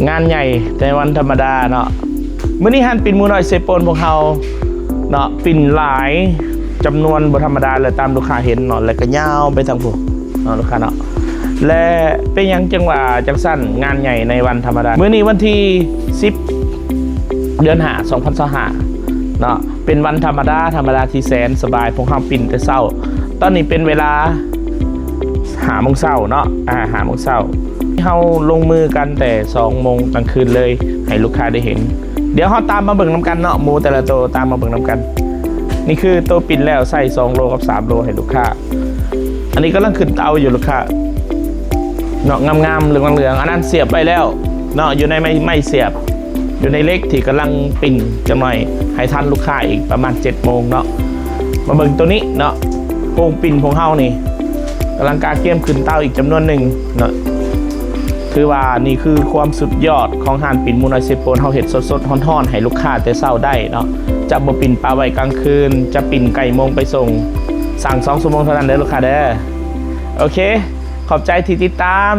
งานใหญ่ในวันธรรมดาเนาะมื้อนี้หันปิ่นหมูน้อยเซโปนพวกเราเนาะปิ่นหลายจำนวนบ่ธรรมดาเลยตามลูกค้าเห็นเนาะแล้วก็ยาวไปทางพวกเนาะลูกค้าเนาะและเป็นยังจังหวะจังสั้นงานใหญ่ในวันธรรมดามื้อนี้วันที่10เดือน5 2025เนาะเป็นวันธรรมดาที่แสนสบายพวกเราปิ่นแต่เช้าตอนนี้เป็นเวลา5 โมงเช้าเนาะ5 โมงเช้าเราลงมือกันแต่2 โมงกลางคืนเลยให้ลูกค้าได้เห็นเดี๋ยวเราตามมาเบิ่งน้ำกันเนาะหมูแต่ละตัวตามมาเบิ่งน้ำกันนี่คือตัวปิ่นแล้วใส่2 โลกับ3 โลให้ลูกค้าอันนี้ก็กำลังขึ้นเตาอยู่ลูกค้าเนาะงามๆเหลืองๆอันนั้นเสียบไปแล้วเนาะอยู่ในไม่เสียบอยู่ในเล็กที่กำลังปิ่นจะหน่อยให้ทันลูกค้าอีกประมาณ7 โมงเนาะมาเบิ่งตัวนี้เนาะโป่งปิ่นของเฮานี่กำลังกาเกียมขึ้นเตาอีกจำนวนหนึ่งเนาะคือว่านี่คือความสุดยอดของหานปิ่นหมูน้อยเซโปนเฮาเห็ดสดๆฮ้อนๆให้ลูกค้าแต่เช้าได้เนาะจะบ่ปิ่นปลาไว้กลางคืนจะปิ่นไก่โมงไปส่งสั่ง2 ชั่วโมงเท่านั้นเด้อลูกค้าเด้อโอเคขอบใจที่ติดตาม